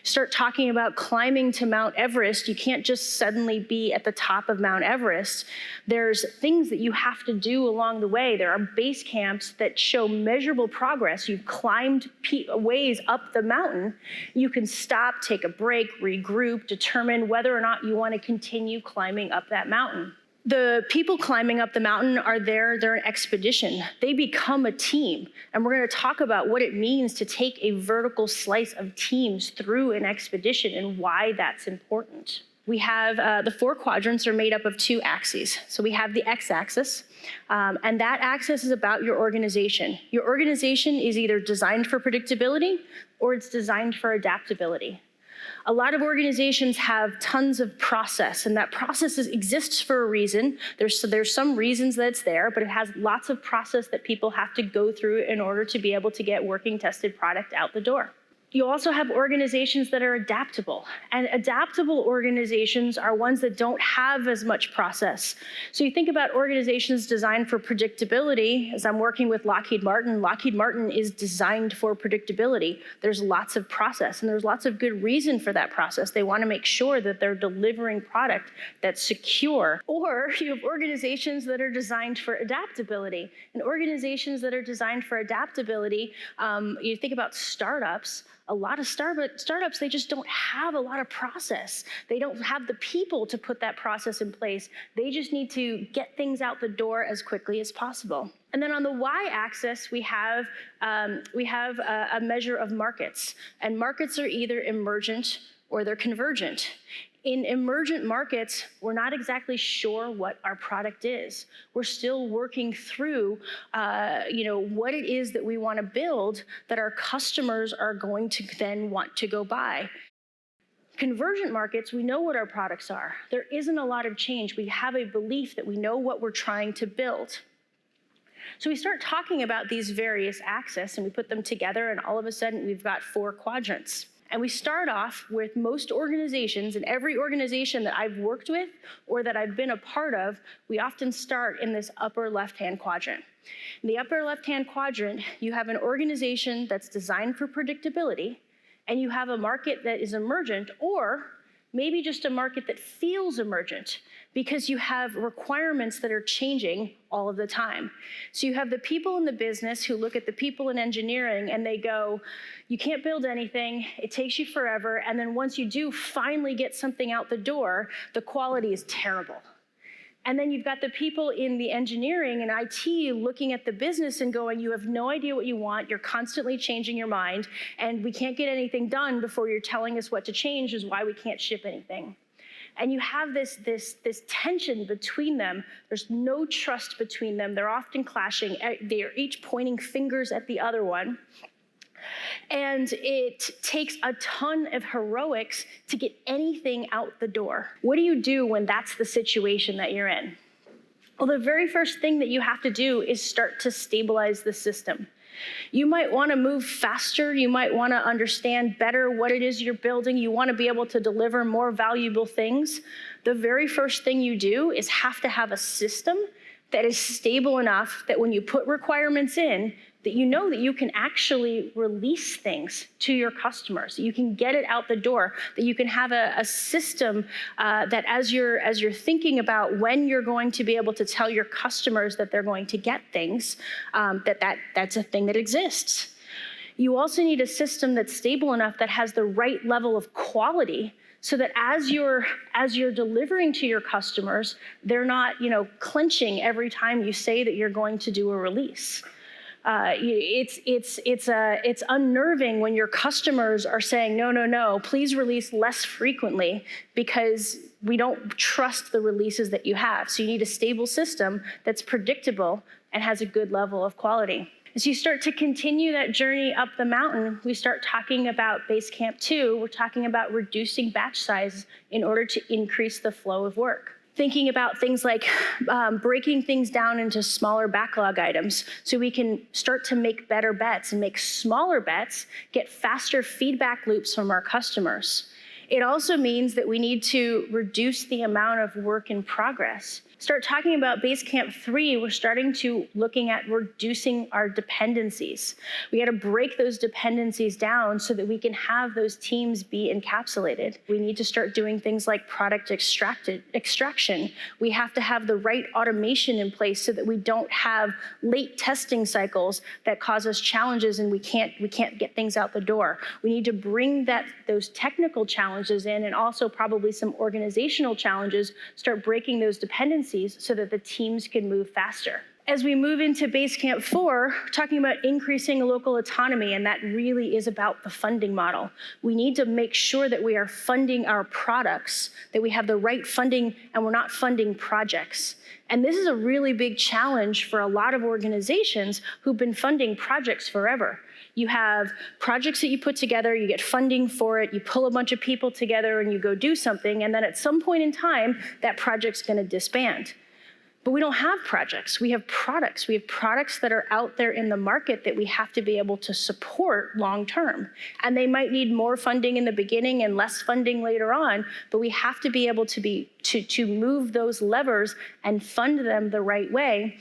Start talking about climbing to Mount Everest. You can't just suddenly be at the top of Mount Everest. There's things that you have to do along the way. There are base camps that show measurable progress. You've climbed ways up the mountain. You can stop, take a break, regroup, determine whether or not you want to continue climbing up that mountain. The people climbing up the mountain are there, they're an expedition. They become a team. And we're gonna talk about what it means to take a vertical slice of teams through an expedition and why that's important. We have, the 4 quadrants are made up of 2 axes. So we have the x-axis, and that axis is about your organization. Your organization is either designed for predictability or it's designed for adaptability. A lot of organizations have tons of process, and that process exists for a reason. There's some reasons that it's there, but it has lots of process that people have to go through in order to be able to get working, tested product out the door. You also have organizations that are adaptable, and adaptable organizations are ones that don't have as much process. So you think about organizations designed for predictability. As I'm working with Lockheed Martin is designed for predictability. There's lots of process, and there's lots of good reason for that process. They want to make sure that they're delivering product that's secure. Or you have organizations that are designed for adaptability. And organizations that are designed for adaptability, you think about startups. A lot of startups, they just don't have a lot of process. They don't have the people to put that process in place. They just need to get things out the door as quickly as possible. And then on the y-axis, we have a measure of markets. And markets are either emergent or they're convergent. In emergent markets, we're not exactly sure what our product is. We're still working through what it is that we want to build that our customers are going to then want to go buy. Convergent markets, we know what our products are. There isn't a lot of change. We have a belief that we know what we're trying to build. So we start talking about these various axes and we put them together, and all of a sudden we've got 4 quadrants. And we start off with most organizations, and every organization that I've worked with or that I've been a part of, we often start in this upper left-hand quadrant. In the upper left-hand quadrant, you have an organization that's designed for predictability, and you have a market that is emergent, or maybe just a market that feels emergent because you have requirements that are changing all of the time. So you have the people in the business who look at the people in engineering and they go, you can't build anything, it takes you forever, and then once you do finally get something out the door, the quality is terrible. And then you've got the people in the engineering and IT looking at the business and going, you have no idea what you want, you're constantly changing your mind, and we can't get anything done before you're telling us what to change, is why we can't ship anything. And you have this tension between them. There's no trust between them. They're often clashing. They are each pointing fingers at the other one. And it takes a ton of heroics to get anything out the door. What do you do when that's the situation that you're in? Well, the very first thing that you have to do is start to stabilize the system. You might want to move faster. You might want to understand better what it is you're building. You want to be able to deliver more valuable things. The very first thing you do is have to have a system that is stable enough that when you put requirements in, that you know that you can actually release things to your customers, that you can get it out the door, that you can have a system that as you're thinking about when you're going to be able to tell your customers that they're going to get things, that's a thing that exists. You also need a system that's stable enough that has the right level of quality so that as you're delivering to your customers, they're not clenching every time you say that you're going to do a release. It's unnerving when your customers are saying, no, please release less frequently because we don't trust the releases that you have. So you need a stable system that's predictable and has a good level of quality. As you start to continue that journey up the mountain, we start talking about Basecamp 2. We're talking about reducing batch size in order to increase the flow of work. Thinking about things like breaking things down into smaller backlog items so we can start to make better bets and make smaller bets, get faster feedback loops from our customers. It also means that we need to reduce the amount of work in progress. start talking about Basecamp 3, we're starting to looking at reducing our dependencies. We got to break those dependencies down so that we can have those teams be encapsulated. We need to start doing things like product extraction. We have to have the right automation in place so that we don't have late testing cycles that cause us challenges and we can't get things out the door. We need to bring those technical challenges in, and also probably some organizational challenges, start breaking those dependencies so that the teams can move faster. As we move into Basecamp 4, we're talking about increasing local autonomy, and that really is about the funding model. We need to make sure that we are funding our products, that we have the right funding, and we're not funding projects. And this is a really big challenge for a lot of organizations who've been funding projects forever. You have projects that you put together, you get funding for it, you pull a bunch of people together and you go do something, and then at some point in time, that project's gonna disband. But we don't have projects, we have products. We have products that are out there in the market that we have to be able to support long-term. And they might need more funding in the beginning and less funding later on, but we have to be able to move those levers and fund them the right way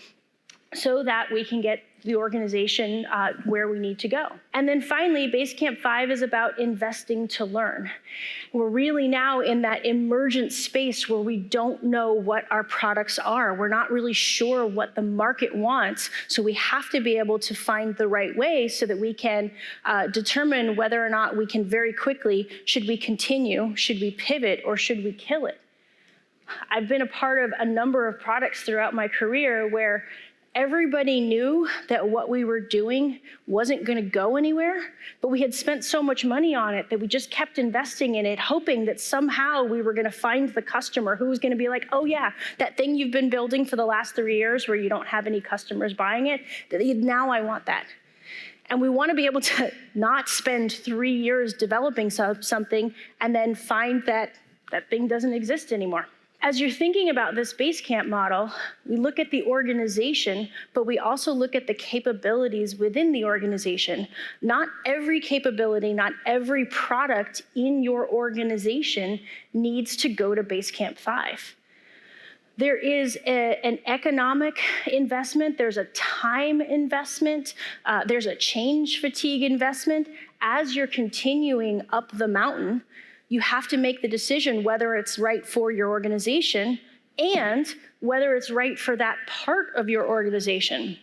so that we can get the organization where we need to go. And then finally, Basecamp 5 is about investing to learn. We're really now in that emergent space where we don't know what our products are. We're not really sure what the market wants, so we have to be able to find the right way so that we can determine whether or not we can very quickly, should we continue, should we pivot, or should we kill it? I've been a part of a number of products throughout my career where everybody knew that what we were doing wasn't going to go anywhere, but we had spent so much money on it that we just kept investing in it, hoping that somehow we were going to find the customer who was going to be like, oh yeah, that thing you've been building for the last 3 years where you don't have any customers buying it, now I want that. And we want to be able to not spend 3 years developing something and then find that that thing doesn't exist anymore. As you're thinking about this Basecamp model, we look at the organization, but we also look at the capabilities within the organization. Not every capability, not every product in your organization needs to go to Basecamp 5. There is an economic investment, there's a time investment, there's a change fatigue investment. As you're continuing up the mountain, you have to make the decision whether it's right for your organization and whether it's right for that part of your organization.